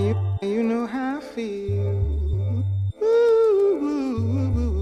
You know how I feel. Ooh, ooh, ooh.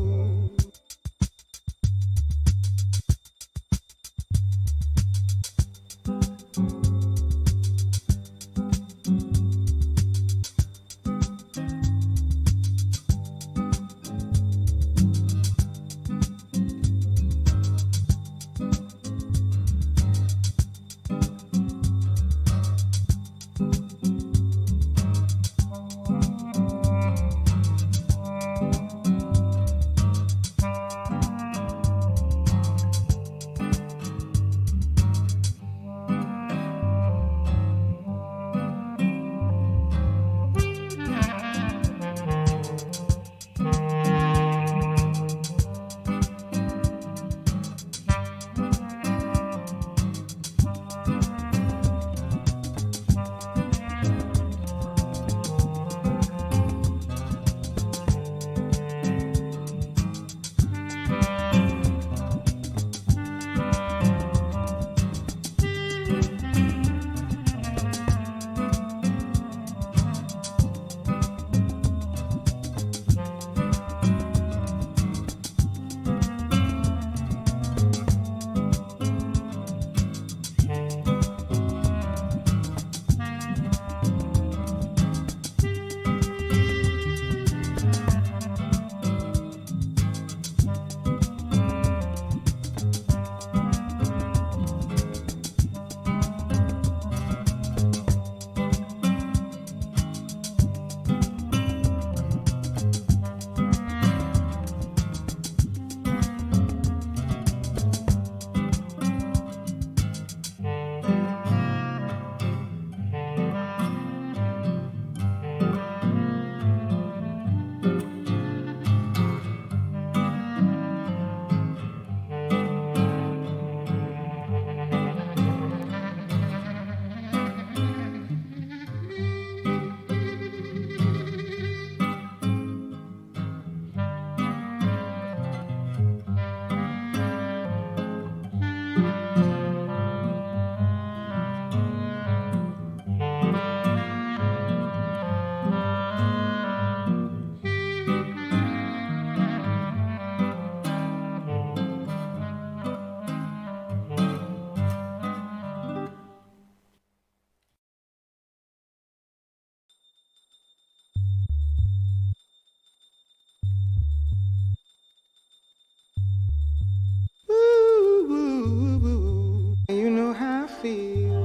Ooh, ooh, ooh. You know how I feel.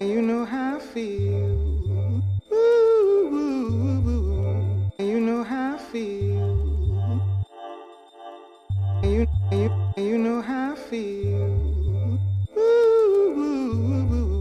You know how I feel. Ooh, ooh, ooh. You know how I feel. You know how I feel. Ooh, ooh, ooh.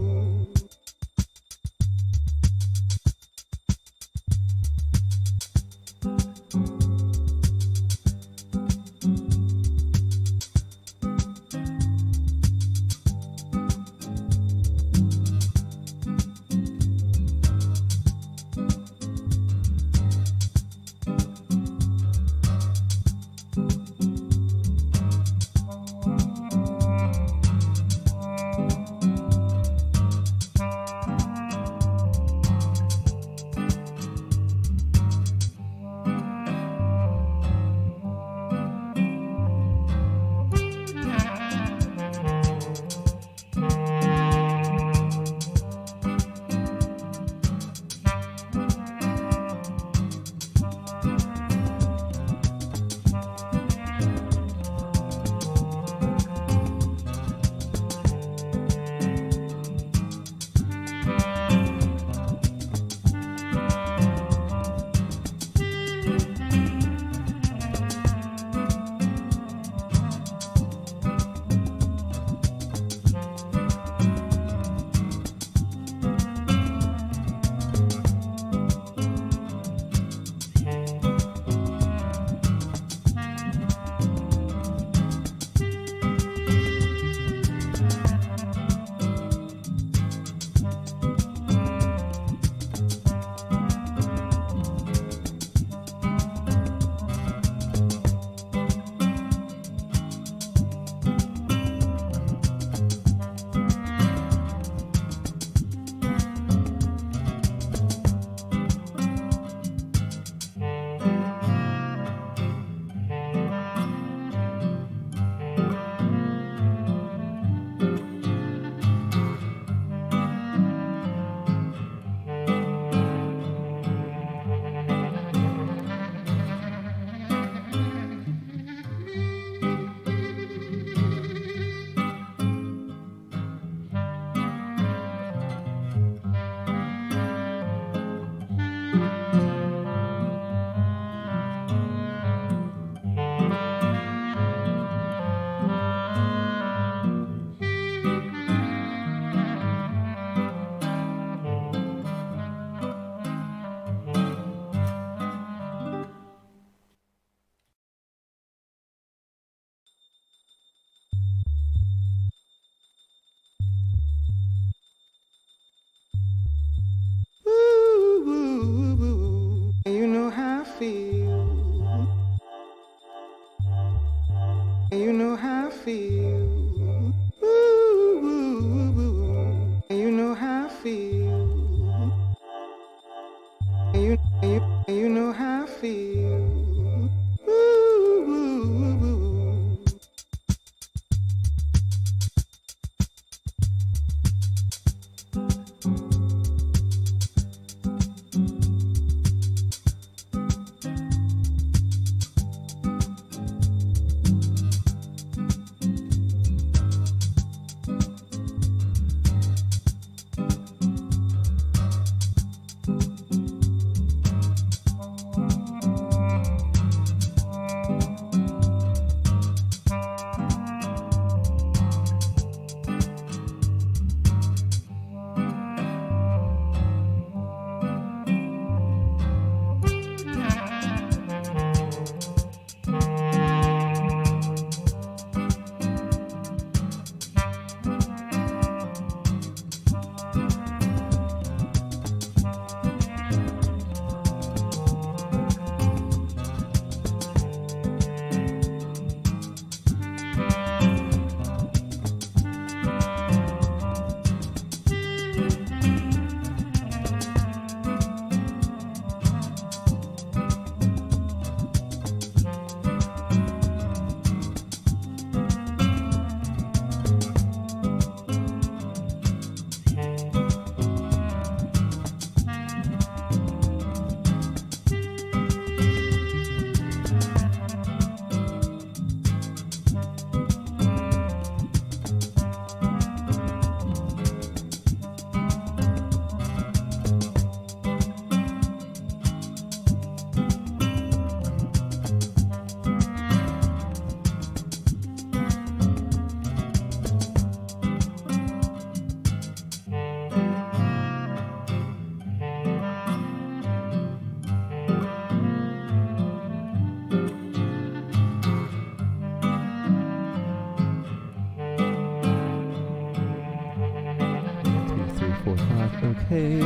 Okay.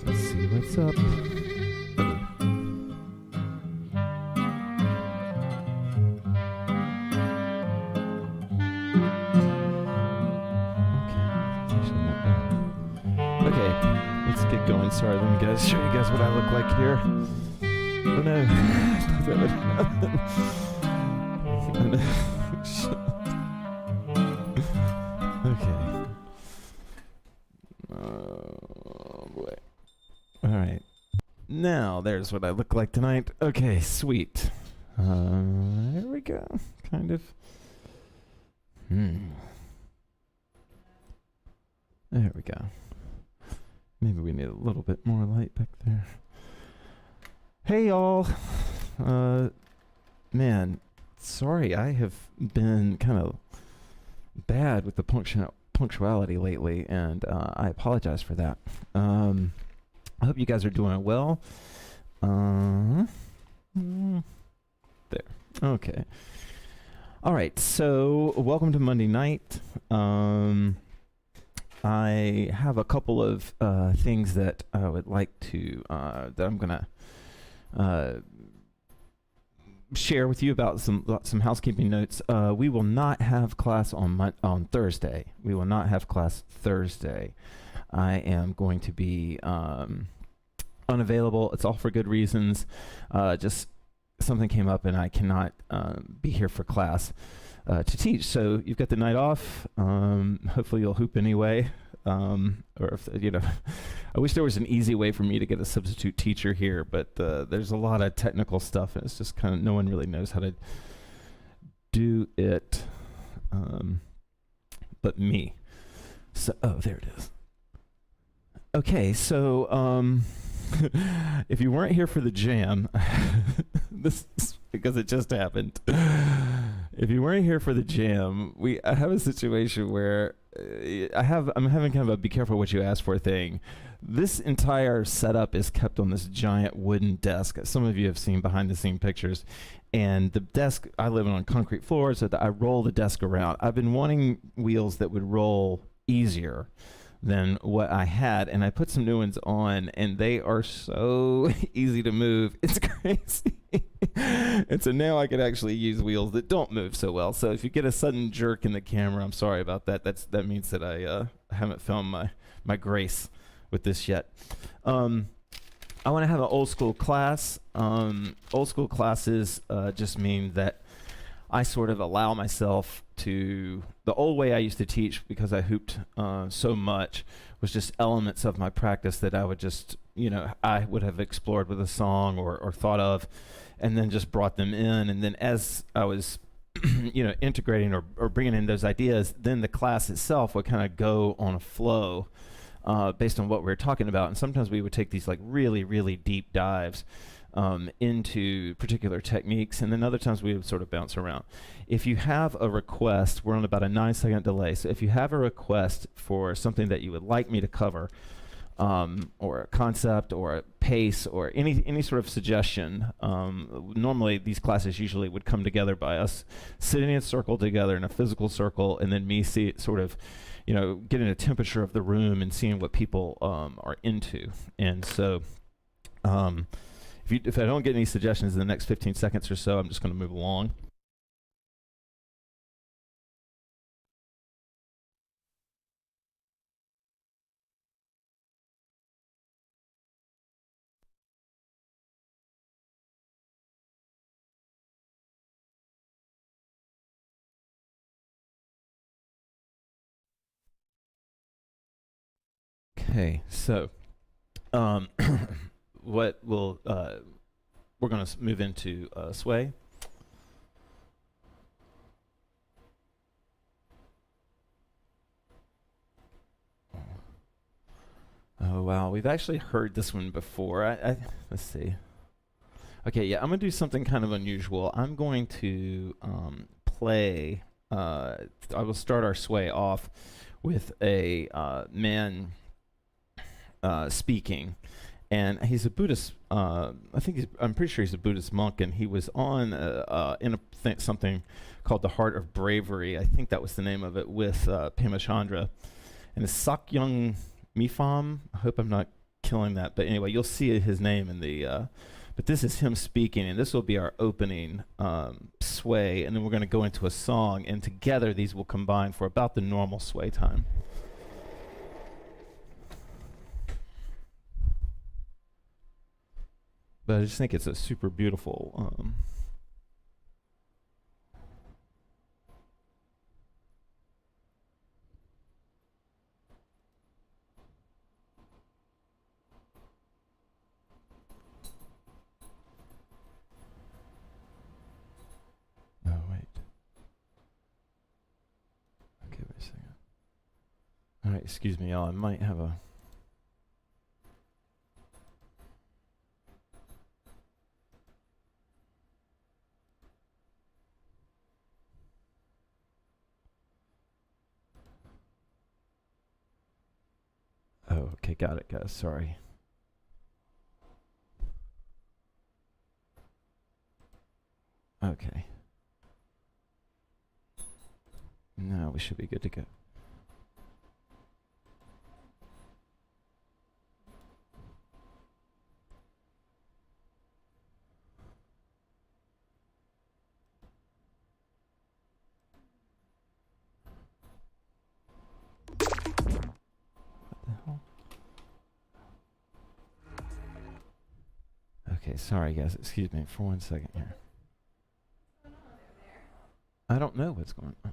Let's see what's up. Okay, let's get going. Sorry, let me show you guys what I look like here. Oh no. Okay. Oh boy. Alright. Now, there's what I look like tonight. Okay, sweet. There we go. Kind of. There we go. Maybe we need a little bit more light back there. Hey y'all. Man, sorry, I have been kind of bad with the punctuality lately, and I apologize for that. I hope you guys are doing well. There. Okay. All right, so welcome to Monday night. I have a couple of things that I would like to, that I'm going to share with you about some housekeeping notes. We will not have class on Thursday. We will not have class Thursday. I am going to be unavailable. It's all for good reasons. Just something came up and I cannot be here for class to teach. So you've got the night off. Hopefully you'll hoop anyway. Or if, I wish there was an easy way for me to get a substitute teacher here, but there's a lot of technical stuff and it's just kind of, no one really knows how to do it but me. So, oh, there it is. Okay, so if you weren't here for the jam, this is because it just happened. If you weren't here for the jam, I have a situation where I'm having kind of a be careful what you ask for thing. This entire setup is kept on this giant wooden desk. Some of you have seen behind the scene pictures. And the desk, I live on concrete floors, so that I roll the desk around. I've been wanting wheels that would roll easier than what I had, and I put some new ones on, and they are so easy to move. It's crazy. And so now I can actually use wheels that don't move so well. So if you get a sudden jerk in the camera, I'm sorry about that. That means that I haven't found my grace with this yet. I want to have an old school class. Old school classes just mean that I sort of allow myself to, the old way I used to teach, because I hooped so much, was just elements of my practice that I would just, I would have explored with a song or thought of, and then just brought them in. And then as I was, integrating or bringing in those ideas, then the class itself would kind of go on a flow based on what we were talking about. And sometimes we would take these like really, really deep dives into particular techniques, and then other times we would sort of bounce around. If you have a request, we're on about a 9-second delay, so if you have a request for something that you would like me to cover, or a concept or a pace or any sort of suggestion, normally these classes usually would come together by us sitting in a circle together in a physical circle, and then me getting a temperature of the room and seeing what people are into. And so if I don't get any suggestions in the next 15 seconds or so, I'm just going to move along. Okay, so what will we're going to move into sway. Oh wow, we've actually heard this one before. Let's see. Okay, yeah, I'm going to do something kind of unusual. I'm going to play. I will start our sway off with a man speaking, and he's a Buddhist. I'm pretty sure he's a Buddhist monk, and he was on in something called the Heart of Bravery. I think that was the name of it, with Pema Chandra. And it's Sok Young Mifam. I hope I'm not killing that. But anyway, you'll see his name in the... but this is him speaking, and this will be our opening sway, and then we're going to go into a song, and together these will combine for about the normal sway time. But I just think it's a super beautiful... Oh, wait. Okay, wait a second. All right, excuse me, y'all. I might have a... Oh, okay, got it, guys. Sorry. Okay. Now we should be good to go. What the hell? Okay, sorry guys. Excuse me for 1 second here. I don't know what's going on.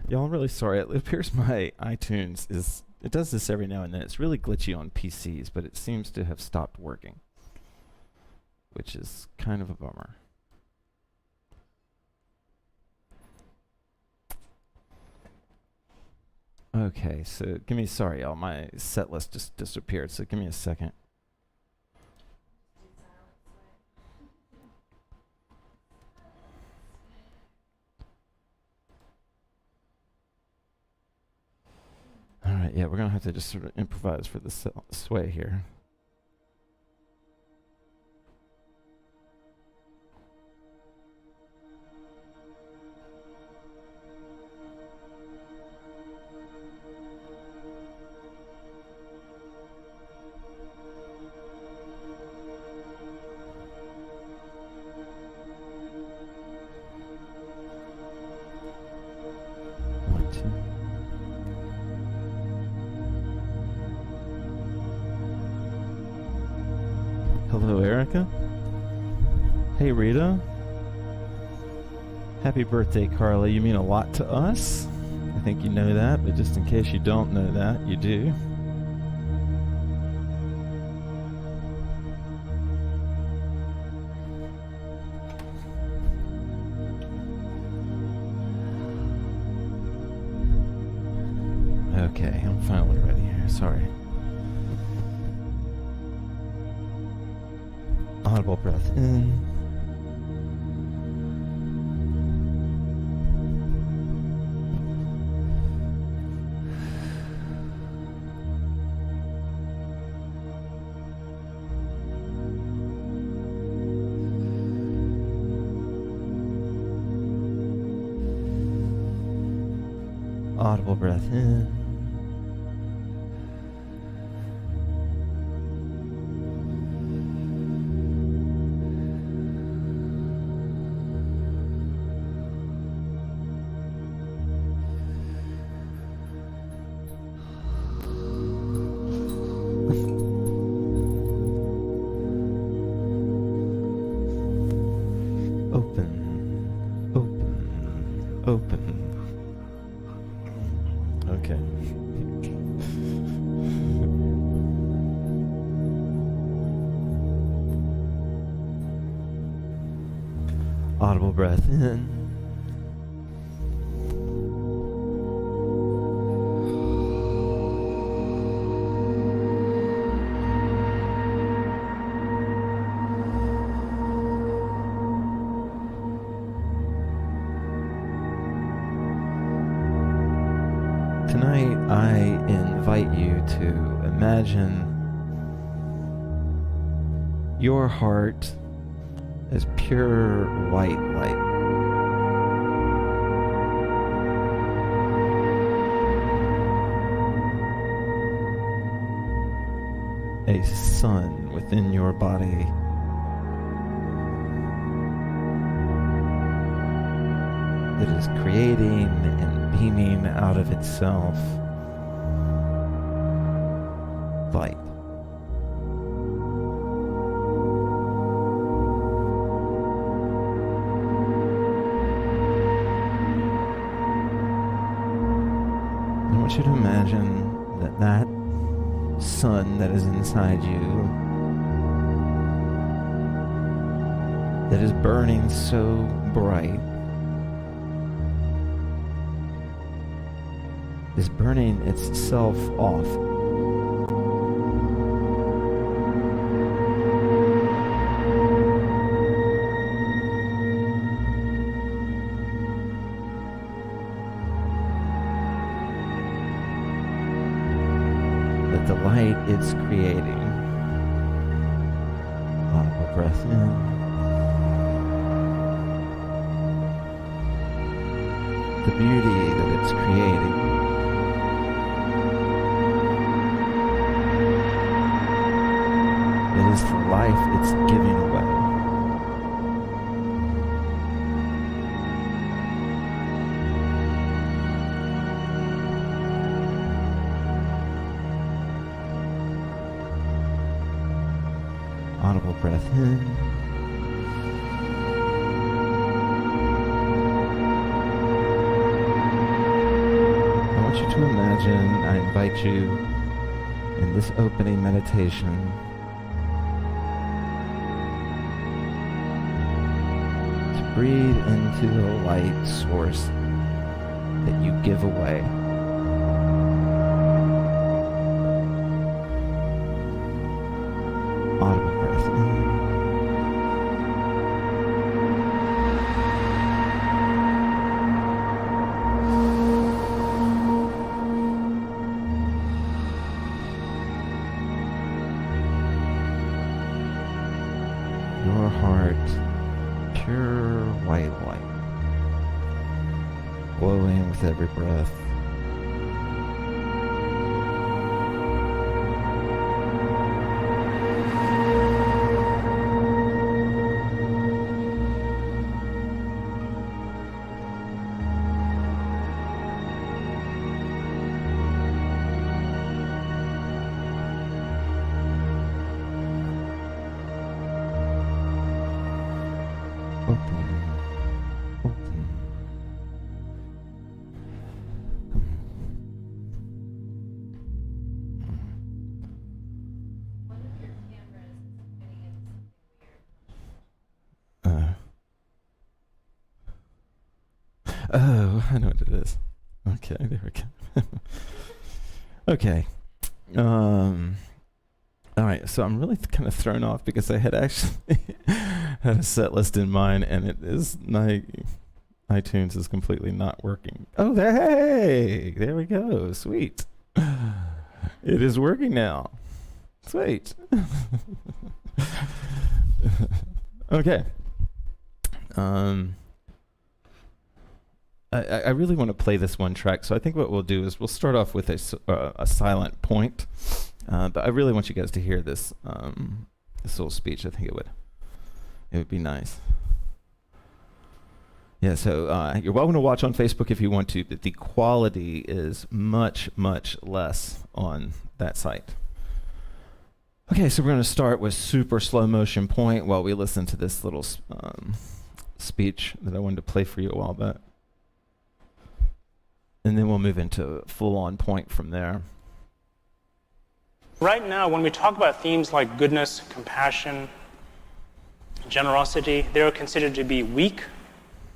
Y'all, I'm really sorry. It appears my iTunes is... It does this every now and then. It's really glitchy on PCs, but it seems to have stopped working, which is kind of a bummer. Okay, so give me... Sorry, y'all. My set list just disappeared, so give me a second. All right, yeah, we're going to have to just sort of improvise for the sway here. Hello, Erica. Hey, Rita. Happy birthday, Carla. You mean a lot to us. I think you know that, but just in case you don't know that, you do. Okay, I'm finally ready here. Sorry. Audible breath in. Audible breath in. Open. Okay. Audible breath in. I invite you to imagine your heart as pure white light. A sun within your body that is creating and beaming out of itself light. I want you to imagine that sun that is inside you, that is burning so bright, is burning itself off. That the light it's creating, audible breath in, the beauty that it's creating, it is the life it's giving away. Audible breath in. I want you to imagine, I invite you in this opening meditation to breathe into the light source that you give away. Audible breath in. Your heart, pure white light, glowing with every breath. Oh, I know what it is. Okay, there we go. Okay. All right, so I'm really kind of thrown off because I had actually had a set list in mind, and it is iTunes is completely not working. Oh, there we go. Sweet. It is working now. Sweet. Okay. I really want to play this one track, so I think what we'll do is we'll start off with a silent point, but I really want you guys to hear this little speech. I think it would be nice. Yeah, so you're welcome to watch on Facebook if you want to, but the quality is much, much less on that site. Okay, so we're going to start with super slow motion point while we listen to this little speech that I wanted to play for you a while back. And then we'll move into full-on point from there. Right now, when we talk about themes like goodness, compassion, generosity, they're considered to be weak.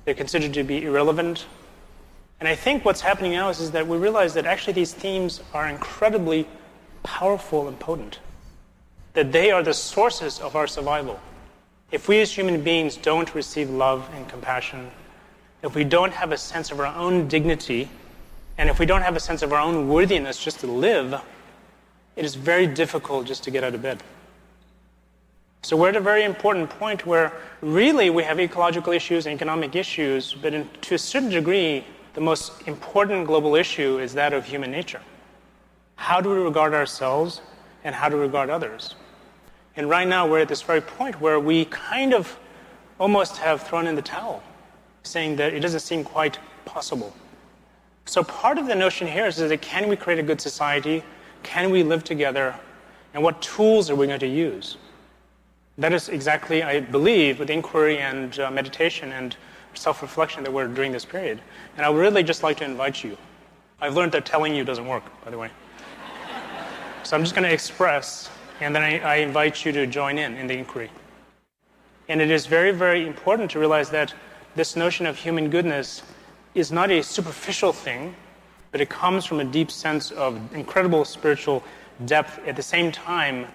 They're considered to be irrelevant. And I think what's happening now is that we realize that actually these themes are incredibly powerful and potent, that they are the sources of our survival. If we as human beings don't receive love and compassion, if we don't have a sense of our own dignity And if we don't have a sense of our own worthiness just to live, it is very difficult just to get out of bed. So we're at a very important point where really we have ecological issues and economic issues, but to a certain degree, the most important global issue is that of human nature. How do we regard ourselves and how do we regard others? And right now we're at this very point where we kind of almost have thrown in the towel, saying that it doesn't seem quite possible. So part of the notion here is that can we create a good society? Can we live together? And what tools are we going to use? That is exactly, I believe, with inquiry and meditation and self-reflection that we're doing this period. And I would really just like to invite you. I've learned that telling you doesn't work, by the way. So I'm just going to express, and then I invite you to join in the inquiry. And it is very, very important to realize that this notion of human goodness is not a superficial thing, but it comes from a deep sense of incredible spiritual depth. At the same time,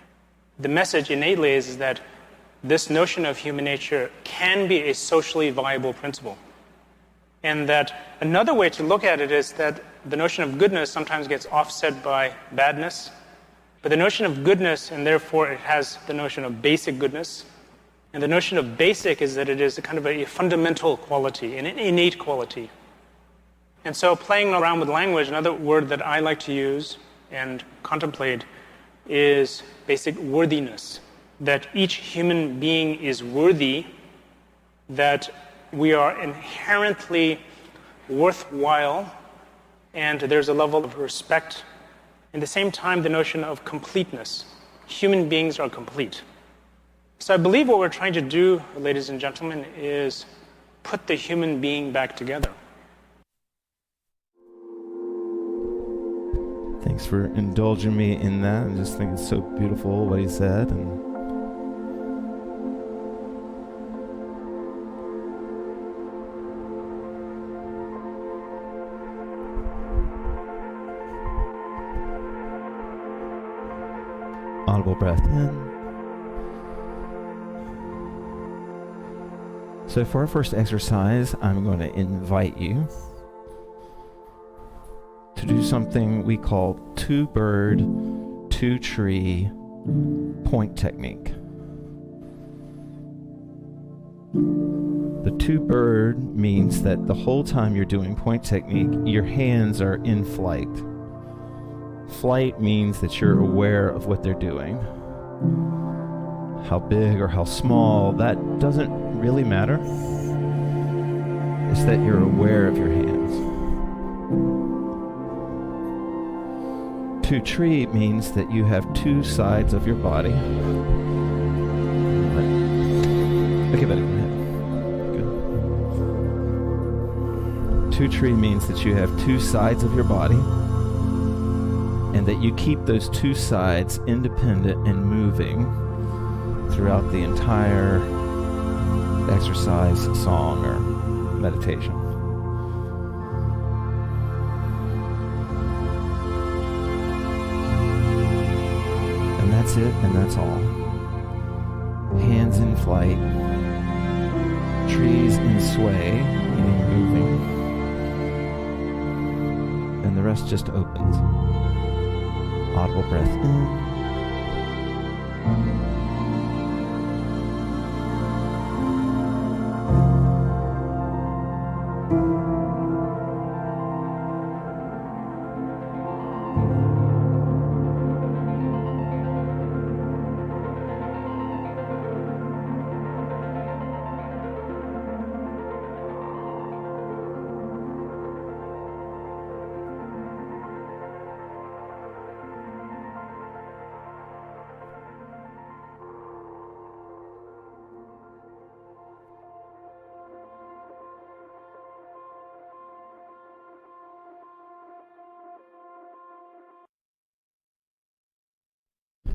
the message innately is that this notion of human nature can be a socially viable principle. And that another way to look at it is that the notion of goodness sometimes gets offset by badness. But the notion of goodness, and therefore it has the notion of basic goodness. And the notion of basic is that it is a kind of a fundamental quality, an innate quality. And so playing around with language, another word that I like to use and contemplate is basic worthiness. That each human being is worthy, that we are inherently worthwhile, and there's a level of respect. At the same time, the notion of completeness. Human beings are complete. So I believe what we're trying to do, ladies and gentlemen, is put the human being back together. Thanks for indulging me in that. I just think it's so beautiful what he said. And audible breath in. So for our first exercise, I'm going to invite you to do something we call two-bird, two-tree point technique. The two-bird means that the whole time you're doing point technique, your hands are in flight. Flight means that you're aware of what they're doing. How big or how small, that doesn't really matter. It's that you're aware of your hands. Two-tree means that you have two sides of your body. Okay, buddy, go ahead. Good. Two-tree means that you have two sides of your body, and that you keep those two sides independent and moving throughout the entire exercise, song, or meditation. And that's it, and that's all. Hands in flight, trees in sway, meaning moving, and the rest just opens. Audible breath in.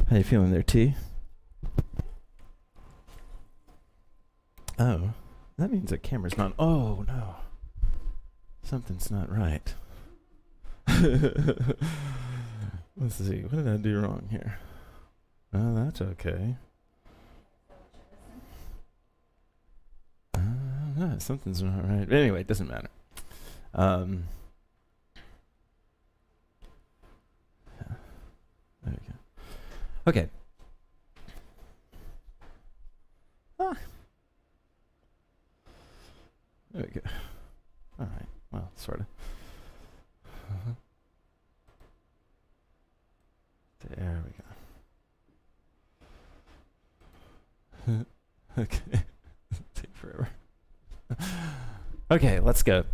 How you feeling there, T? Oh, that means the camera's not. Oh, no. Something's not right. Let's see. What did I do wrong here? Oh, that's okay. No, something's not right. Anyway, it doesn't matter. Okay. There we go. All right. Well, sort of. There we go. Okay. Take forever. Okay, let's go.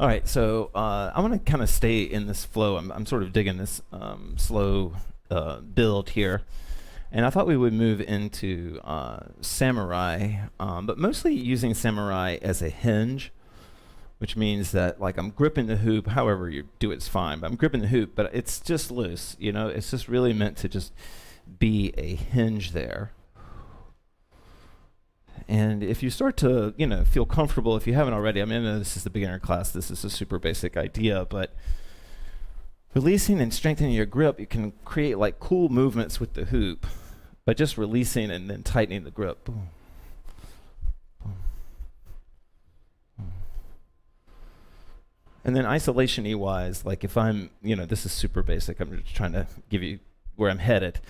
All right, so I want to kind of stay in this flow. I'm sort of digging this slow build here. And I thought we would move into Samurai, but mostly using Samurai as a hinge, which means that like I'm gripping the hoop, however you do it's fine, but I'm gripping the hoop, but it's just loose, you know, it's just really meant to just be a hinge there. And if you start to, you know, feel comfortable, if you haven't already, I mean, I know this is the beginner class, this is a super basic idea, but releasing and strengthening your grip, you can create like cool movements with the hoop by just releasing and then tightening the grip. Boom. Boom. Boom. And then isolation-y wise, like if I'm, you know, this is super basic, I'm just trying to give you where I'm headed.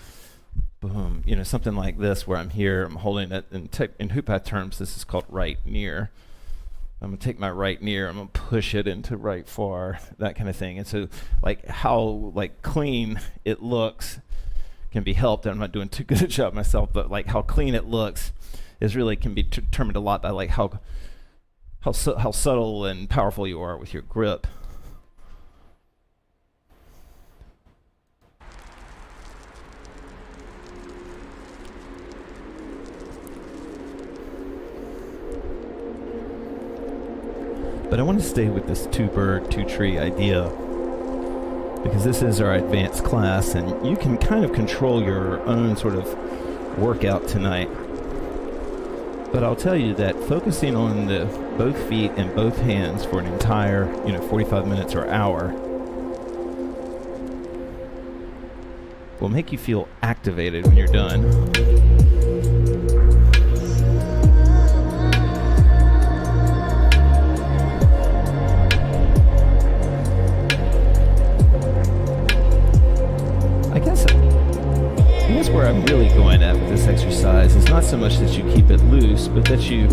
Boom, you know, something like this where I'm here, I'm holding it, in HoopPath terms, this is called right near. I'm gonna take my right near, I'm gonna push it into right far, that kind of thing. And so like how like clean it looks can be helped. I'm not doing too good a job myself, but like how clean it looks is really can be determined a lot by like how subtle and powerful you are with your grip. But I want to stay with this two-bird, two-tree idea because this is our advanced class and you can kind of control your own sort of workout tonight. But I'll tell you that focusing on the both feet and both hands for an entire, 45 minutes or hour will make you feel activated when you're done. Where I'm really going at with this exercise is not so much that you keep it loose, but that you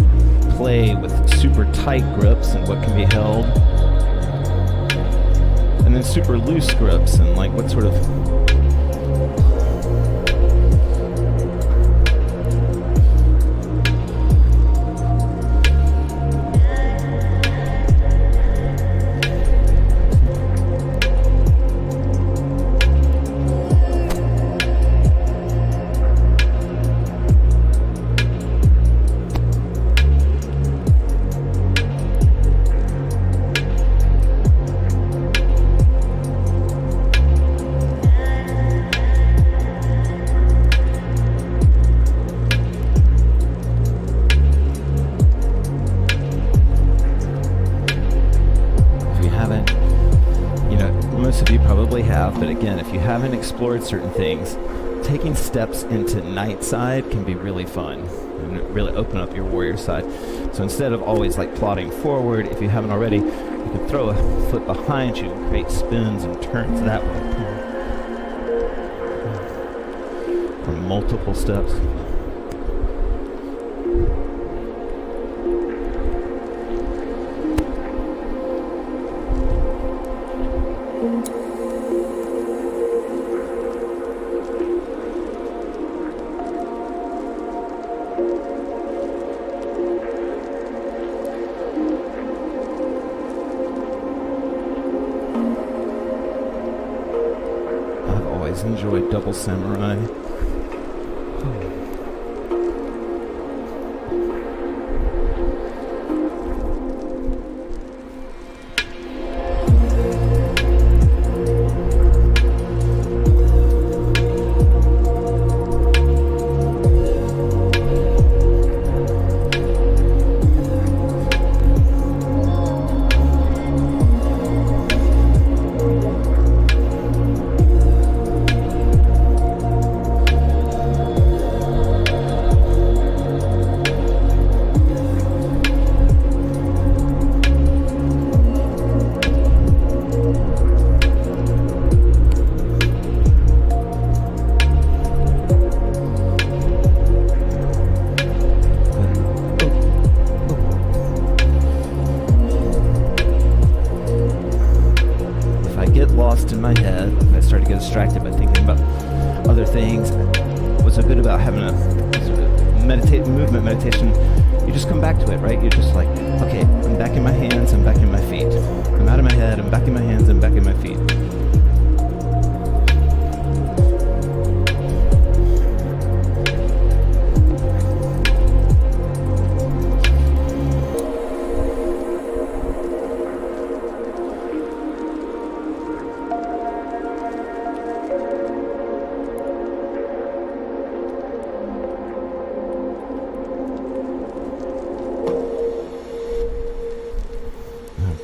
play with super tight grips and what can be held, and then super loose grips and like what sort of but again, if you haven't explored certain things, taking steps into night side can be really fun and really open up your warrior side. So instead of always like plodding forward, if you haven't already, you can throw a foot behind you and create spins and turns that way. For multiple steps. Enjoyed double samurai. thinking about other things. What's so good about having a movement meditation, you just come back to it, right? You're just like, okay, I'm back in my hands, I'm back in my feet. I'm out of my head, I'm back in my hands, I'm back in my feet.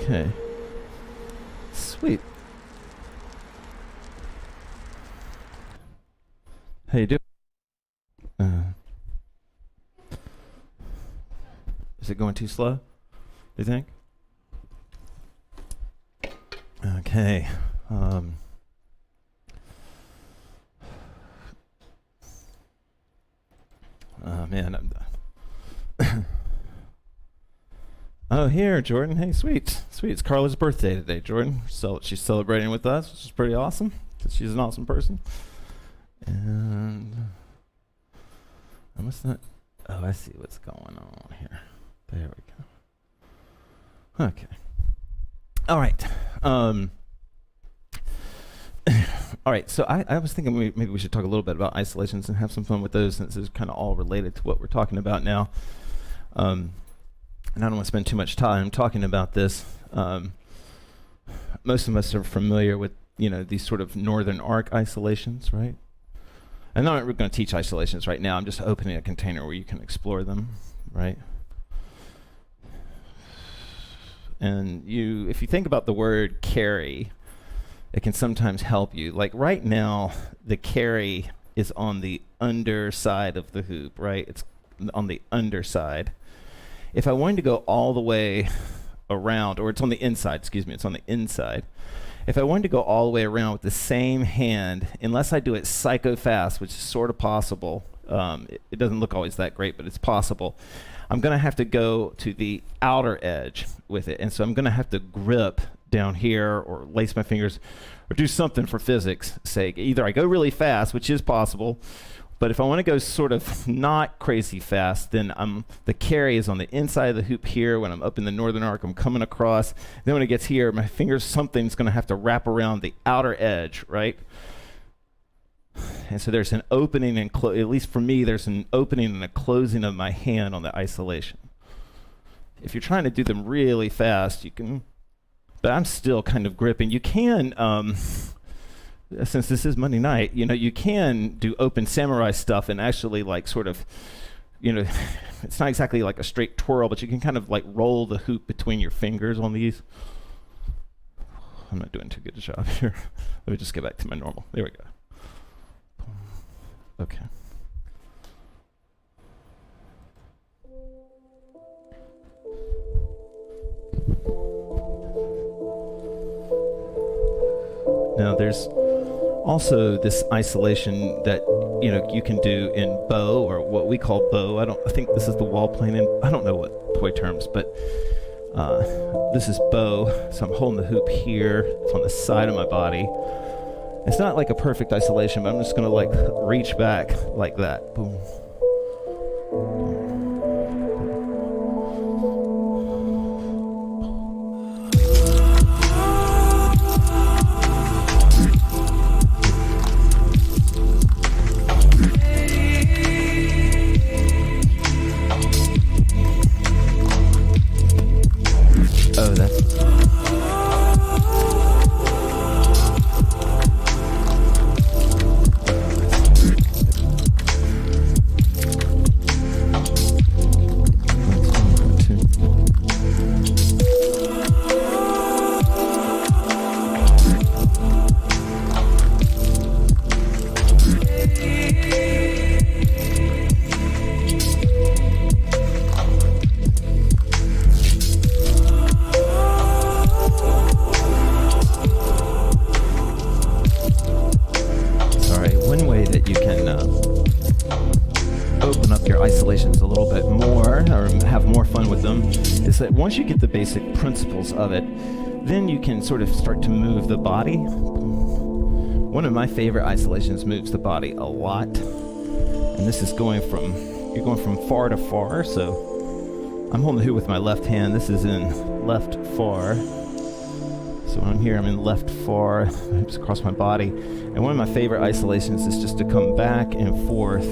Okay. Sweet. How you doing? Is it going too slow, do you think? Okay. Oh man, oh, here, Jordan. Hey, sweet. It's Carla's birthday today, Jordan. So she's celebrating with us, which is pretty awesome, because she's an awesome person. And I must not. Oh, I see what's going on here. There we go. Okay. All right. All right. So I was thinking maybe we should talk a little bit about isolations and have some fun with those, since it's kind of all related to what we're talking about now. And I don't want to spend too much time talking about this. Most of us are familiar with, these sort of northern arc isolations, right? I'm not going to teach isolations right now. I'm just opening a container where you can explore them, right? And if you think about the word carry, it can sometimes help you. Like right now, the carry is on the underside of the hoop, right? It's on the underside. If I wanted to go all the way around, or it's on the inside, it's on the inside. If I wanted to go all the way around with the same hand, unless I do it psycho fast, which is sort of possible, it doesn't look always that great, but it's possible, I'm going to have to go to the outer edge with it. And so I'm going to have to grip down here or lace my fingers or do something for physics' sake. Either I go really fast, which is possible, but if I want to go sort of not crazy fast, then the carry is on the inside of the hoop here. When I'm up in the northern arc, I'm coming across. Then when it gets here, my fingers, something's going to have to wrap around the outer edge, right? And so there's an opening and at least for me, there's an opening and a closing of my hand on the isolation. If you're trying to do them really fast, you can, but I'm still kind of gripping. You can, since this is Monday night, you can do open samurai stuff and actually like sort of, it's not exactly like a straight twirl, but you can kind of like roll the hoop between your fingers on these. I'm not doing too good a job here. Let me just get back to my normal. There we go. Okay. Now there's also this isolation that you can do in bow, or what we call bow. I think this is the wall plane, and I don't know what toy terms, but this is bow. So I'm holding the hoop here. It's on the side of my body. It's not like a perfect isolation, but I'm just gonna like reach back like that. Boom. Oh, that's isolations a little bit more, or have more fun with them, is that once you get the basic principles of it, then you can sort of start to move the body. One of my favorite isolations moves the body a lot. And this is you're going from far to far. So I'm holding the hoop with my left hand. This is in left far. So when I'm here, I'm in left far. Hoops across my body. And one of my favorite isolations is just to come back and forth,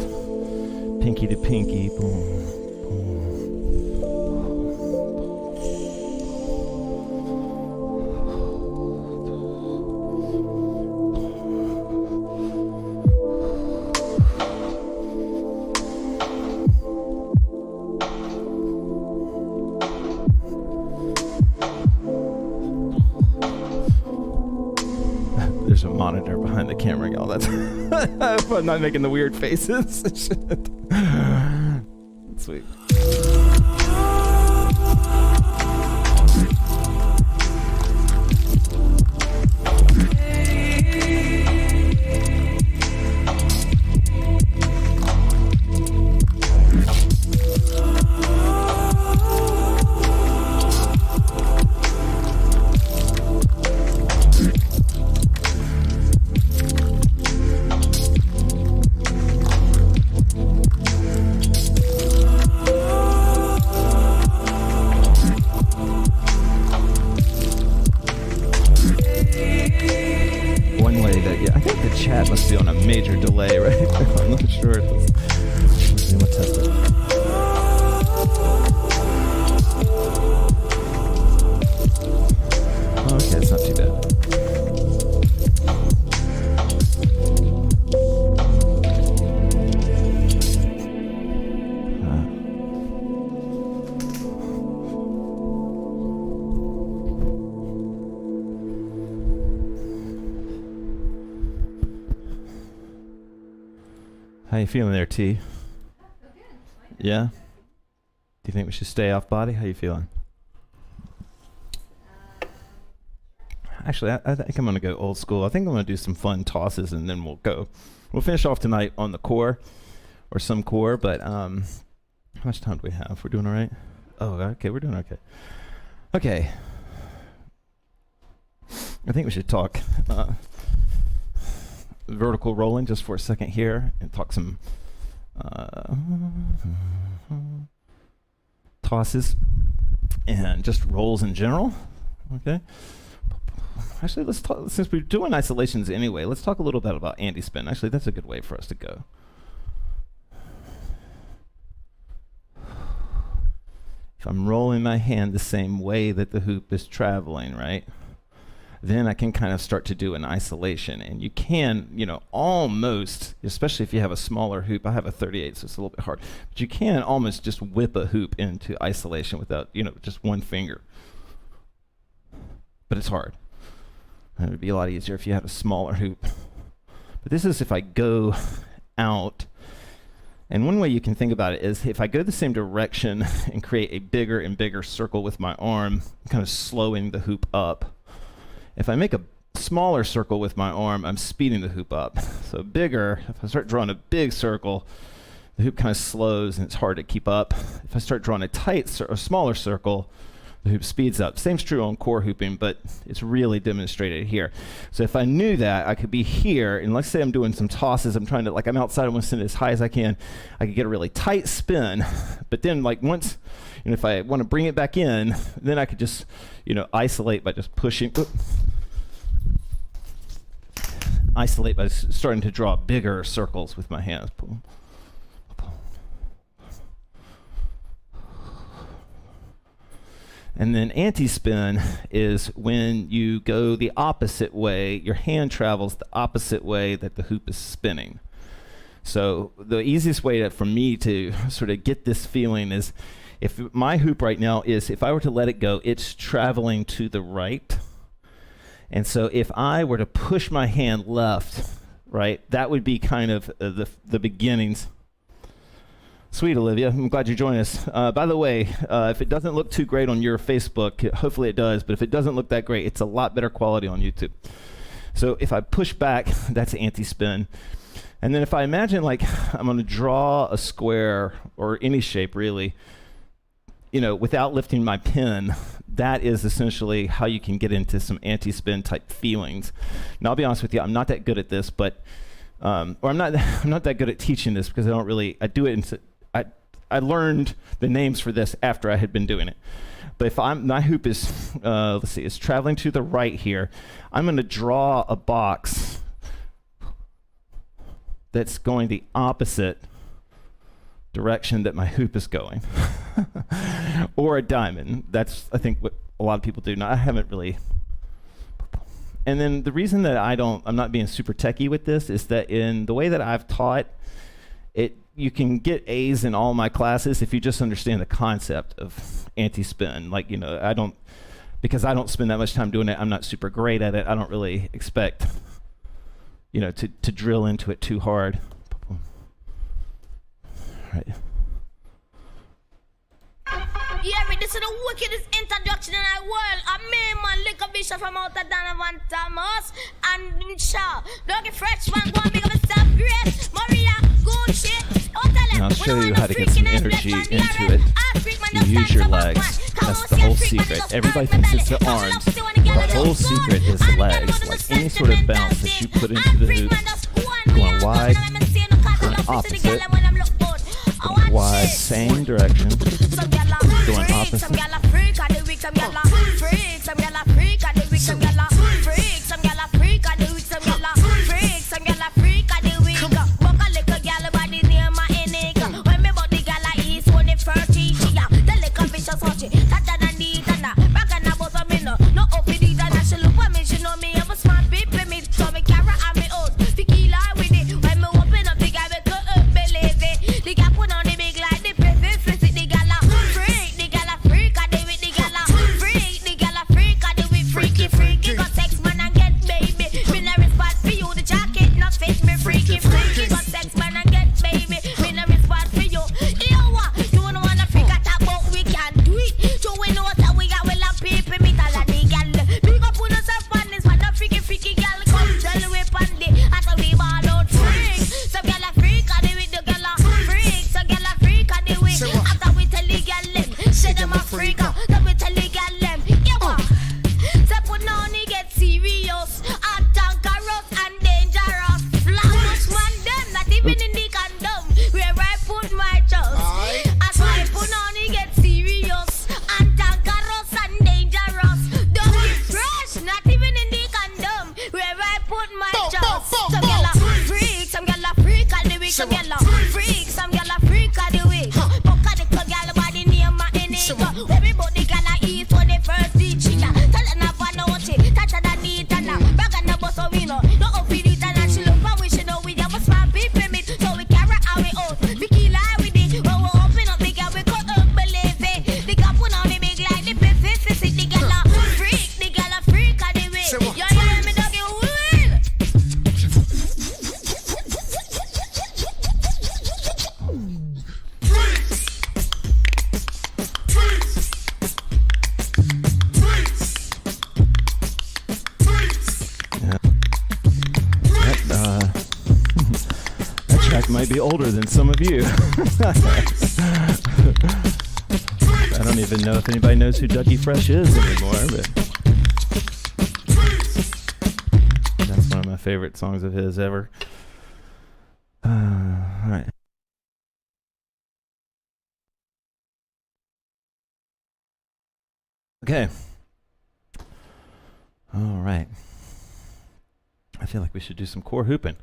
pinky to pinky, boom. There's a monitor behind the camera, y'all. That's I hope I'm not making the weird faces. Sweet. Chat must be on a major delay, right? I'm not sure. Let's see, let's test it. Okay, it's not too bad. How you feeling there, T? Yeah? Do you think we should stay off body? How you feeling? Actually, I think I'm going to go old school. I think I'm going to do some fun tosses, and then we'll finish off tonight on the core, or some core, but how much time do we have? We're doing all right? Oh, okay, we're doing okay. Okay. I think we should talk vertical rolling just for a second here and talk some tosses and just rolls in general. Okay. Actually, let's talk, since we're doing isolations anyway, let's talk a little bit about anti-spin. Actually, that's a good way for us to go. If I'm rolling my hand the same way that the hoop is traveling, right? Then I can kind of start to do an isolation. And you can, almost, especially if you have a smaller hoop. I have a 38, so it's a little bit hard. But you can almost just whip a hoop into isolation without, just one finger. But it's hard. It would be a lot easier if you had a smaller hoop. But this is if I go out. And one way you can think about it is if I go the same direction and create a bigger and bigger circle with my arm, I'm kind of slowing the hoop up. If I make a smaller circle with my arm, I'm speeding the hoop up. So bigger, if I start drawing a big circle, the hoop kind of slows and it's hard to keep up. If I start drawing a smaller circle, the hoop speeds up. Same's true on core hooping, but it's really demonstrated here. So if I knew that, I could be here, and let's say I'm doing some tosses, I'm outside, I want to send it as high as I can. I could get a really tight spin, but then once, if I want to bring it back in, then I could just, isolate by just pushing. Isolate by starting to draw bigger circles with my hands. And then anti-spin is when you go the opposite way, your hand travels the opposite way that the hoop is spinning. So the easiest way for me to sort of get this feeling is if my hoop right now is, if I were to let it go, it's traveling to the right. And so if I were to push my hand left, right, that would be kind of the beginnings. Sweet, Olivia. I'm glad you joined us. By the way, if it doesn't look too great on your Facebook, hopefully it does, but if it doesn't look that great, it's a lot better quality on YouTube. So if I push back, that's anti-spin. And then if I imagine I'm going to draw a square or any shape really, without lifting my pen, that is essentially how you can get into some anti-spin type feelings. Now, I'll be honest with you, I'm not that good at this, but or I'm not that good at teaching this because I do it. I learned the names for this after I had been doing it. But if my hoop is, let's see, is traveling to the right here, I'm going to draw a box that's going the opposite direction that my hoop is going. Or a diamond. That's, I think, what a lot of people do. Now, I haven't really. And then the reason that I'm not being super techie with this is that in the way that I've taught it, you can get A's in all my classes if you just understand the concept of anti-spin. Like, because I don't spend that much time doing it, I'm not super great at it. I don't really expect, to drill into it too hard. Right. Yeah, this is the wickedest introduction in the world. A man, liquor bishop from out of Donovan Thomas and Shaw. Doggy fresh man, go and make up himself great. Maria, good shit. I'll show you how to get some energy into it. You use your legs. That's the whole secret. Everybody thinks it's the arms. The whole secret is the legs. Like any sort of bounce that you put into the hoop, going wide, going opposite, going wide, same direction, going opposite. Might be older than some of you. I don't even know if anybody knows who Dougie Fresh is anymore, but that's one of my favorite songs of his ever. All right. Okay. All right. I feel like we should do some core hooping.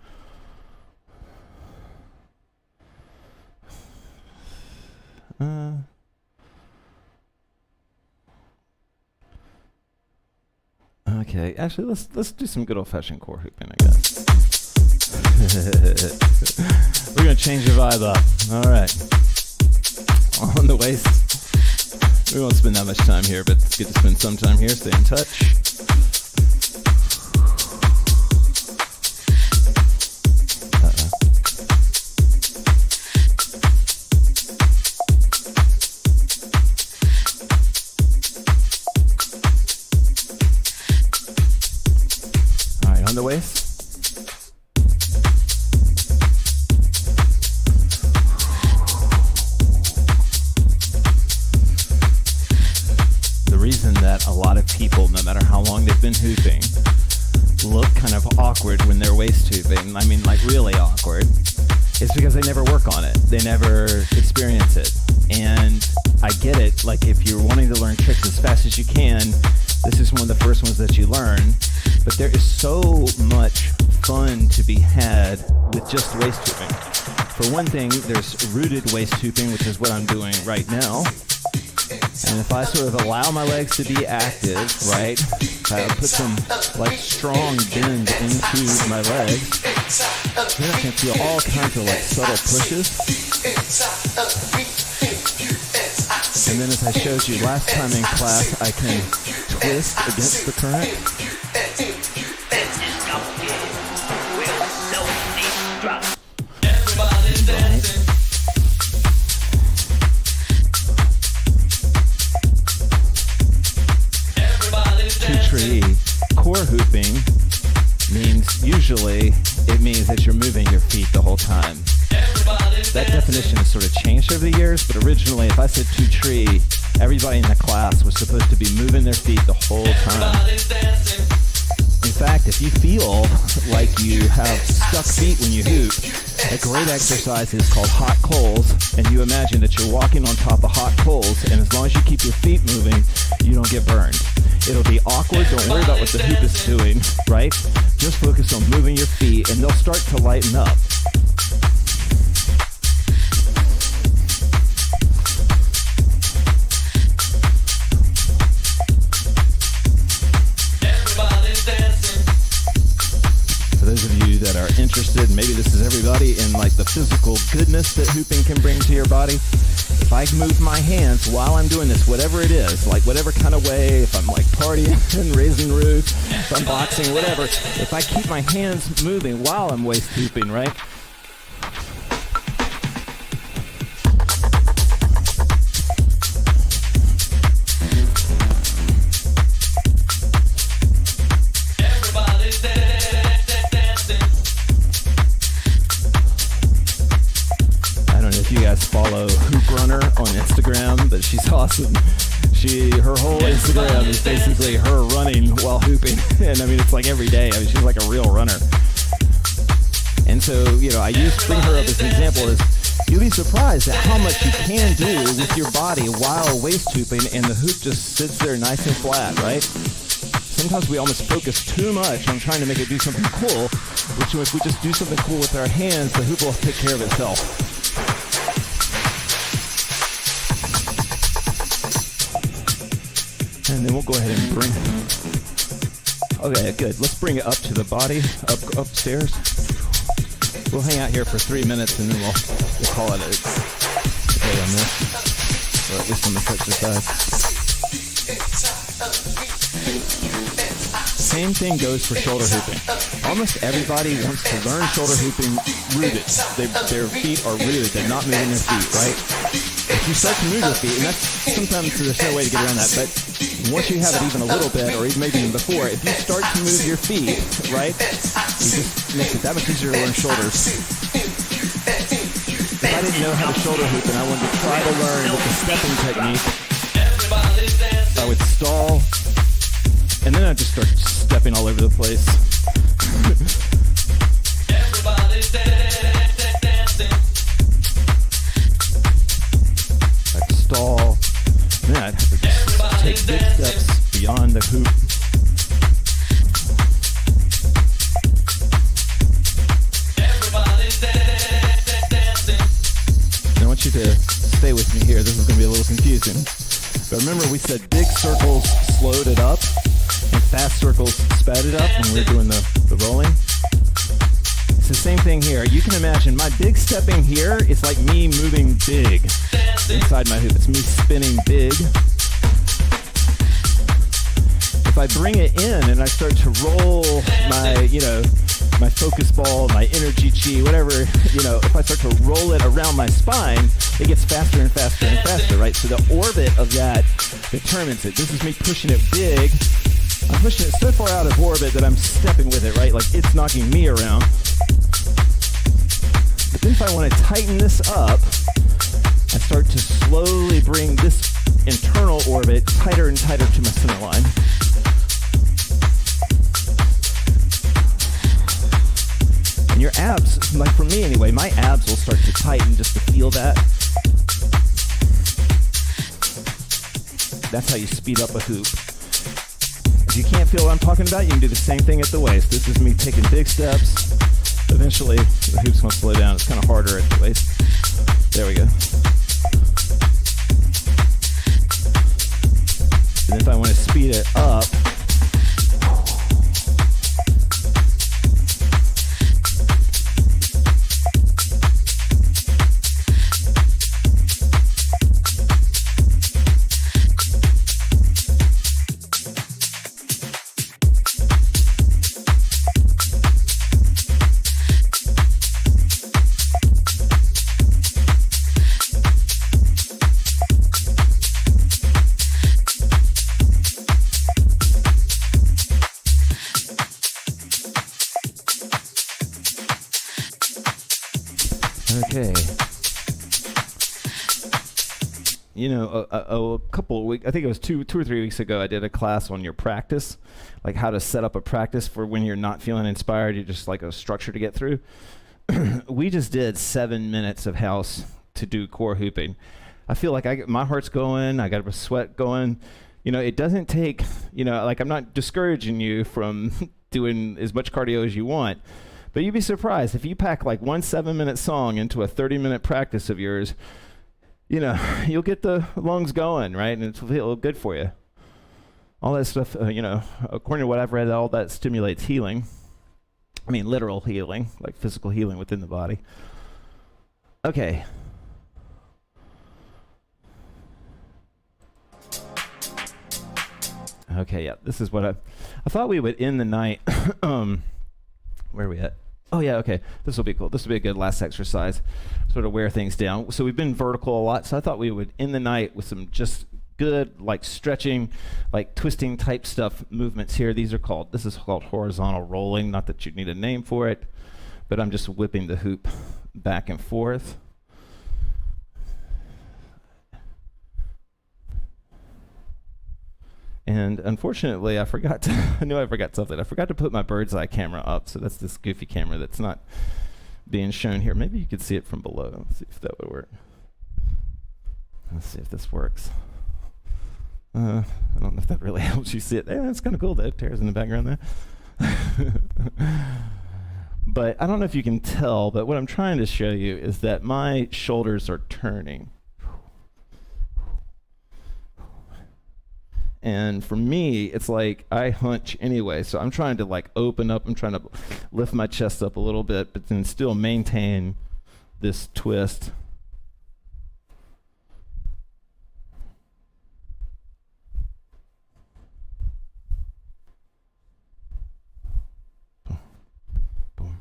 Okay, actually, let's do some good old-fashioned core hooping, I guess. We're gonna change the vibe up. All right, on the waist. We won't spend that much time here, but it's good to spend some time here. Stay in touch. On the waist. The reason that people, no matter how long they've been hooping, look kind of awkward when they're waist hooping. I mean, like really awkward. It's because they never work on it. They never experience it. And I get it. Like if you're wanting to learn tricks as fast as you can, this is one of the first ones that you learn. But there is so much fun to be had with just waist hooping. For one thing, there's rooted waist hooping, which is what I'm doing right now. And if I sort of allow my legs to be active, right, I put some like strong bend into my legs, then I can feel all kinds of like subtle pushes. And then as I showed you last time in class, I can twist against the current. Two-tree core hooping means that you're moving your feet the whole time. That definition has sort of changed over the years, but originally if I said two-tree, everybody in the class was supposed to be moving their feet the whole time. In fact, if you feel like you have stuck feet when you hoop, a great exercise is called hot coals, and you imagine that you're walking on top of hot coals, and as long as you keep your feet moving, you don't get burned. It'll be awkward, don't worry about what the hoop is doing, right? Just focus on moving your feet, and they'll start to lighten up. For those of you that are interested, maybe this is everybody, in like the physical goodness that hooping can bring to your body. If I move my hands while I'm doing this, whatever it is, like whatever kind of way, if I'm like partying and raising roof, if I'm boxing, whatever, if I keep my hands moving while I'm waist hooping, right? You guys follow Hoop Runner on Instagram, but she's awesome. Her whole Instagram is basically her running while hooping, and I mean it's like every day. I mean she's like a real runner. And so I bring her up as an example. Is you'll be surprised at how much you can do with your body while waist hooping, and the hoop just sits there nice and flat, right? Sometimes we almost focus too much on trying to make it do something cool, which if we just do something cool with our hands, the hoop will take care of itself. And then we'll go ahead and bring it. Okay, good. Let's bring it up to the body, upstairs. We'll hang out here for 3 minutes and then we'll call it a day on this. Or at least on this exercise. Same thing goes for shoulder hooping. Almost everybody wants to learn shoulder hooping rooted. Their feet are rooted. They're not moving their feet, right? If you start to move your feet, and that's sometimes there's no way to get around that, but once you have it even a little bit, or even maybe even before, if you start to move your feet, right, it just makes it that much easier to learn shoulders. If I didn't know how to shoulder hoop and I wanted to try to learn with the stepping technique, I would stall, and then I'd just start stepping all over the place. I'd stall, and then I'd have to just take big steps beyond the hoop. I want you to stay with me here. This is going to be a little confusing. But remember we said big circles slowed it up and fast circles sped it up when we were doing the rolling. It's the same thing here. You can imagine my big stepping here is like me moving big inside my hoop. It's me spinning big. If I bring it in and I start to roll my, my focus ball, my energy chi, whatever, if I start to roll it around my spine, it gets faster and faster and faster, right? So the orbit of that determines it. This is me pushing it big. I'm pushing it so far out of orbit that I'm stepping with it, right? Like it's knocking me around. But then if I want to tighten this up, I start to slowly bring this internal orbit tighter and tighter to my center line. And your abs, like for me anyway, my abs will start to tighten just to feel that. That's how you speed up a hoop. If you can't feel what I'm talking about, you can do the same thing at the waist. This is me taking big steps. Eventually, the hoop's going to slow down. It's kind of harder at the waist. There we go. And if I want to speed it up, okay. You know, a couple of weeks, I think it was two or 3 weeks ago, I did a class on your practice, like how to set up a practice for when you're not feeling inspired, you just like a structure to get through. We just did 7 minutes of house to do core hooping. I feel like my heart's going, I got a sweat going. You know, it doesn't take, you know, like I'm not discouraging you from doing as much cardio as you want, but you'd be surprised if you pack like one 7-minute song into a 30-minute practice of yours, you know, you'll get the lungs going, right? And it'll feel good for you. All that stuff, you know, according to what I've read, all that stimulates healing. I mean, literal healing, like physical healing within the body. Okay. Okay, yeah, this is what I thought we would end the night. Where are we at? Oh yeah, okay, this will be cool. This will be a good last exercise, sort of wear things down. So we've been vertical a lot, so I thought we would end the night with some just good, like stretching, like twisting type stuff movements here. This is called horizontal rolling, not that you need a name for it, but I'm just whipping the hoop back and forth. And unfortunately, I knew I forgot something. I forgot to put my bird's eye camera up, so that's this goofy camera that's not being shown here. Maybe you could see it from below. Let's see if that would work. Let's see if this works. I don't know if that really helps you see it. Yeah, it's kind of cool, though. Tara's in the background there. But I don't know if you can tell, but what I'm trying to show you is that my shoulders are turning. And for me, it's like I hunch anyway, so I'm trying to like open up, I'm trying to lift my chest up a little bit, but then still maintain this twist. Boom. Boom.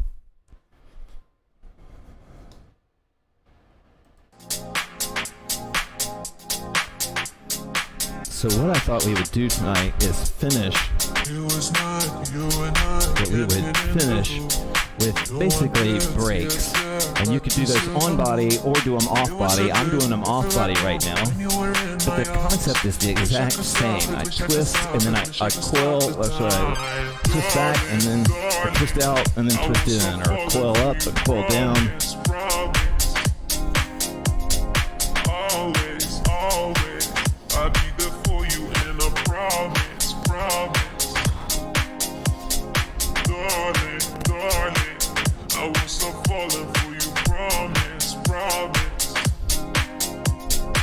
So what I thought we would do tonight is finish with basically breaks. And you could do those on body or do them off body. I'm doing them off body right now. But the concept is the exact same. I twist and then I coil, so I twist back and then I twist out and then twist in, or coil up and coil down.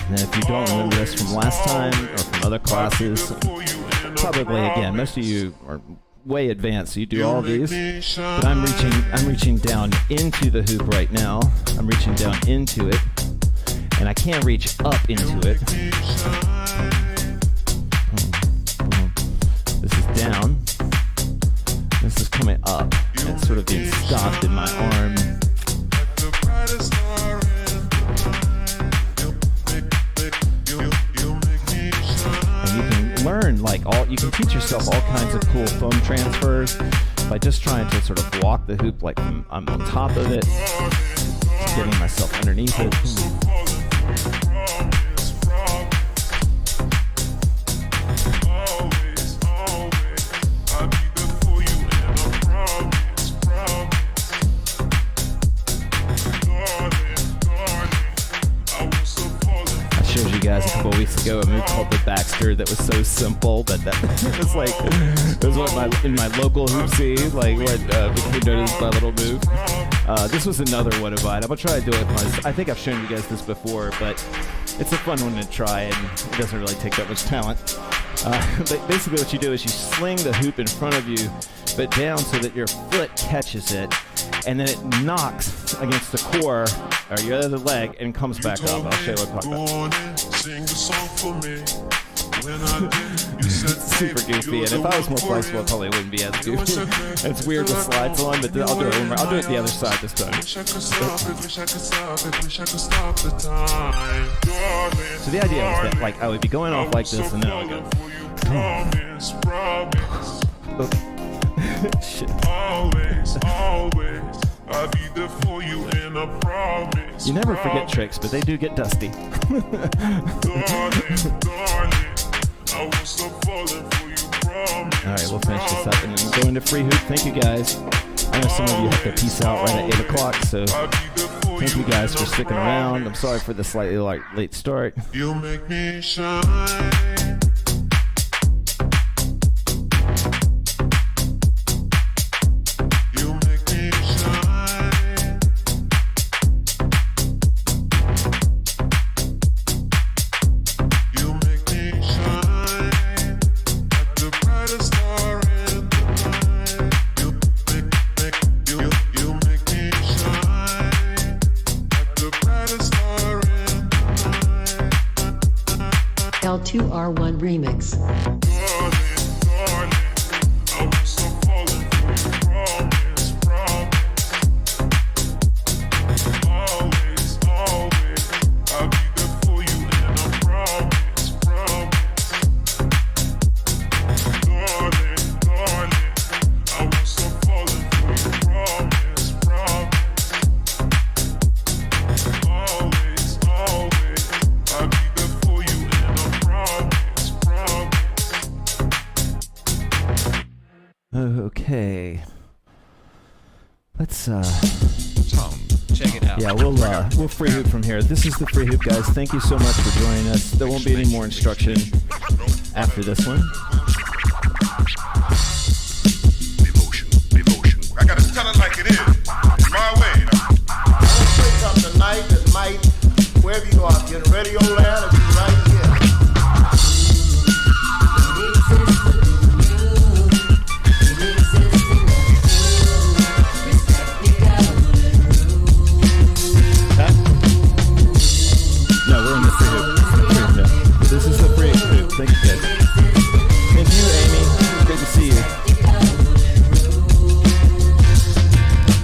And if you don't remember this from last time or from other classes, probably again, most of you are way advanced, so you do all these. But I'm reaching down into the hoop right now. I'm reaching down into it, and I can't reach up into it. This is down. This is coming up. And it's sort of being stopped in my arm. Learn you can teach yourself all kinds of cool foam transfers by just trying to sort of walk the hoop like I'm on top of it, getting myself underneath it. guys a couple weeks ago a move called the Baxter that was so simple, but that was like it was what in my local hoop scene, like what became known as my little move. This was another one of mine. I'm gonna try to do it. I think I've shown you guys this before, but it's a fun one to try, and it doesn't really take that much talent. But basically, what you do is you sling the hoop in front of you, but down so that your foot catches it, and then it knocks against the core or your other leg and comes back up. I'll show you what I'm talking about. Super goofy, and if I was more flexible, it probably wouldn't be as goofy. It's weird with slides on, but I'll do it. I'll do it the other side this time. So the idea was that, like, I would be going off like this, and then I would go. Shit. I'll be there for you, and I promise. You never forget tricks, but they do get dusty. Darling, I will stop falling for you, promise. All right, we'll finish this up and then go into free hoop. Thank you guys. I know some of you have to peace out right at 8 o'clock, so thank you guys for sticking around. I'm sorry for the slightly late start. You make me shine. L2R1 Remix. Okay. Let's Tom, check it out. Yeah, we'll free hoop from here. This is the free hoop, guys. Thank you so much for joining us. There won't be any more instruction after this one. Devotion. I gotta tell it like it is. My way. I want to say something tonight that might, wherever you are, if you're in radio land or you're right here. This is the free hoop. Thank you, guys. And you, Amy. Great to see you.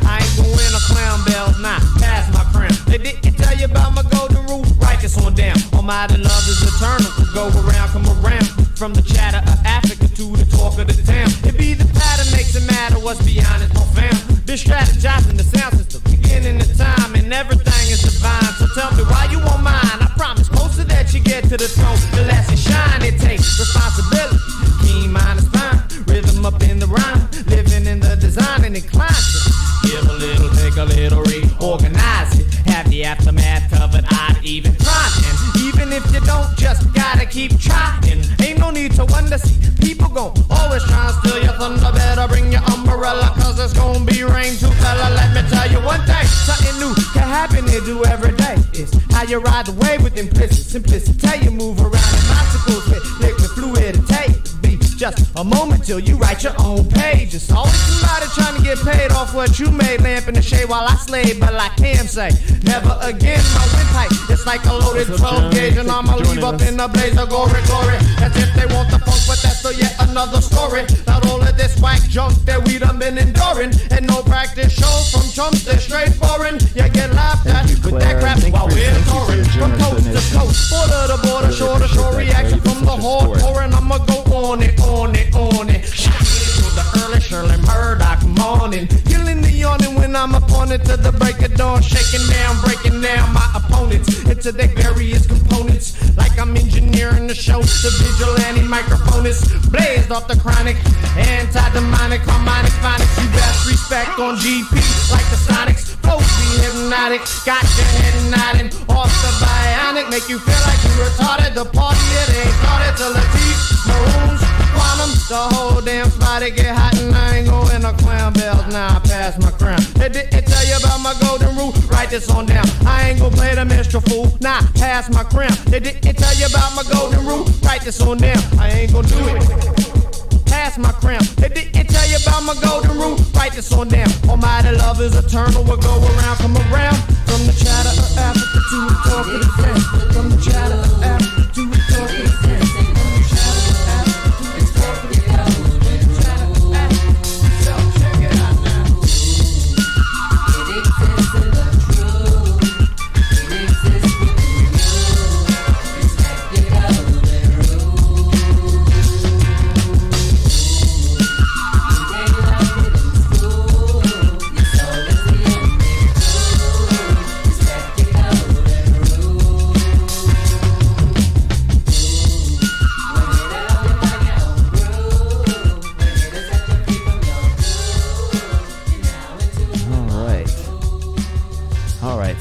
I ain't gon' win a clown bells, nah, pass my crown. They didn't tell you about my golden rule, write this one down. Almighty love is eternal, go around, come around. From the chatter of Africa to the talk of the town. It be the pattern makes it matter, what's beyond is profound. Been strategizing the sound system, beginning the time, and everything is divine. So tell me why you want mine, I promise closer that you get to the throne, the less it shine. It takes responsibility, keen mind is fine. Rhythm up in the rhyme, living in the design and inclined to give a little, take a little, reorganize it. Have the aftermath covered, I'd even try. And even if you don't, just gotta keep trying. Ain't no need to wonder, see, people gon' always try and steal your thunder. Better bring your umbrella, cause it's gon' be rain too, fella. Let me tell you one thing, something new can happen to do every day. It's how you ride the wave with implicit simplicity. You move around in bicycles with liquid fluidity. Be just a moment till you write your own page. It's always somebody trying to get paid off what you made. Lamp in the shade while I slay, but like Cam say, never again. My windpipe, it's like a loaded 12 gauge, and I'ma leave up in the blaze of glory. As if they want the funk, but that's still yet another story. Not all of this whack junk that we done been enduring, and no practice shows from chumps that straight foreign. You get laughed at with that crap while we're touring from coast to coast, border to border, shore to shore. Reaction from the hardcore, and I'ma go on it. Till the early Murdoch morning, killing the yawning when I'm upon it to the break of dawn, shaking down, breaking down my opponents into their various components, like I'm engineering the show. The vigilante microphonist blazed off the chronic, anti-demonic, harmonic phonics. You best respect on GP like the Sonics. Flows be hitting hypnotic. Got your head nodding off the bionic. Make you feel like you retarded. The party, it ain't started till the deep maroons. Quantum, the whole damn spot, it get hot and I ain't going to clown bells. Now I pass my crown. It didn't tell you about my golden rule. Write this on down. I ain't gonna play the minstrel fool. Nah, pass my crown. They didn't tell you about my golden rule. Write this on down. I ain't gonna do it. Pass my crown. They didn't tell you about my golden rule. Write this on down. Almighty love is eternal. We'll go around, come around. From the chatter of Africa to the talk of the fence. From the chatter of Africa to the talk of the fence.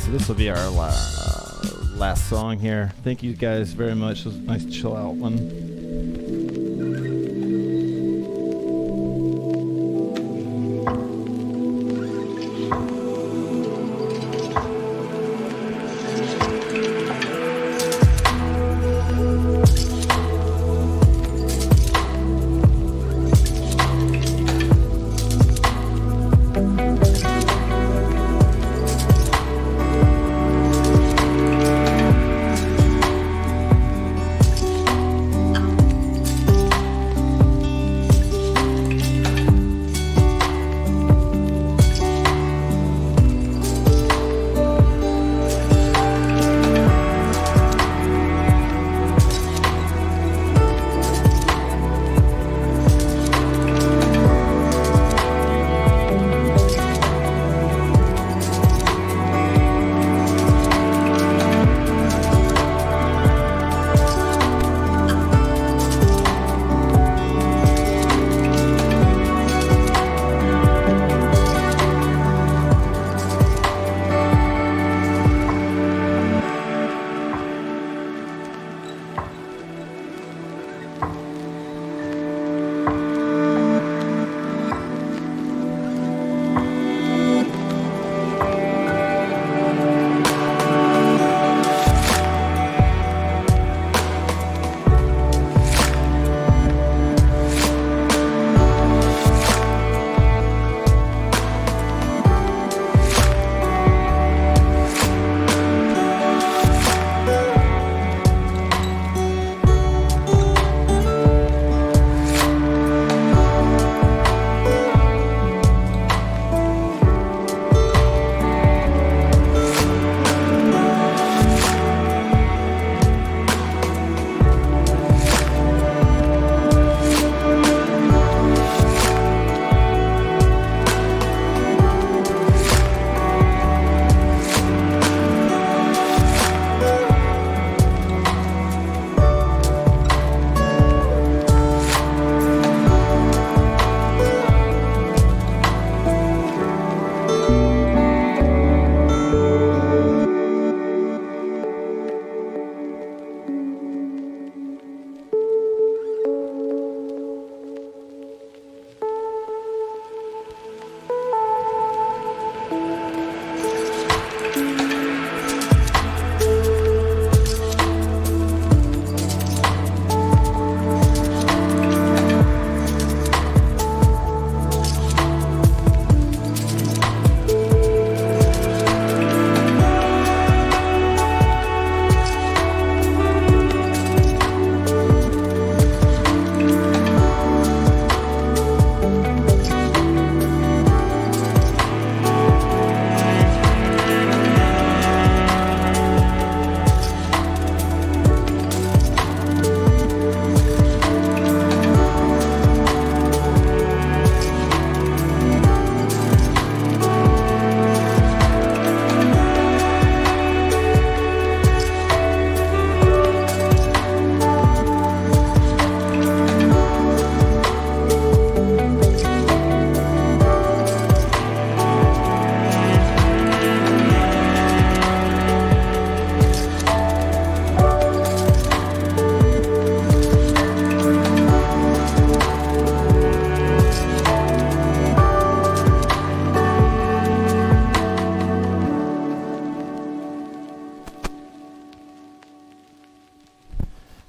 This will be our last song here. Thank you guys very much. It was a nice chill out one.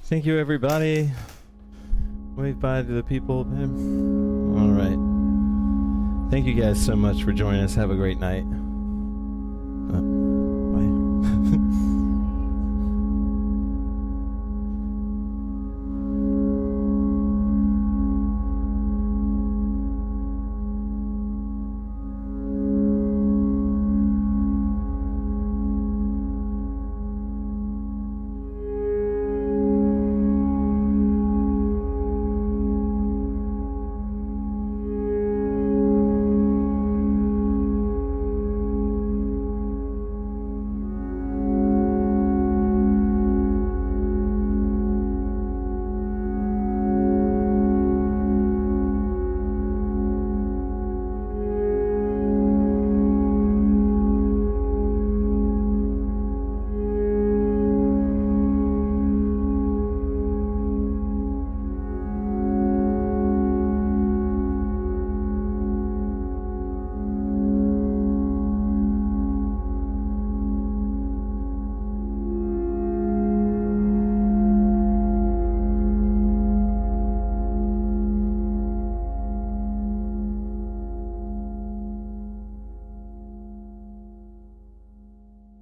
Thank you, everybody. Wave bye to the people. All right. Thank you guys so much for joining us. Have a great night.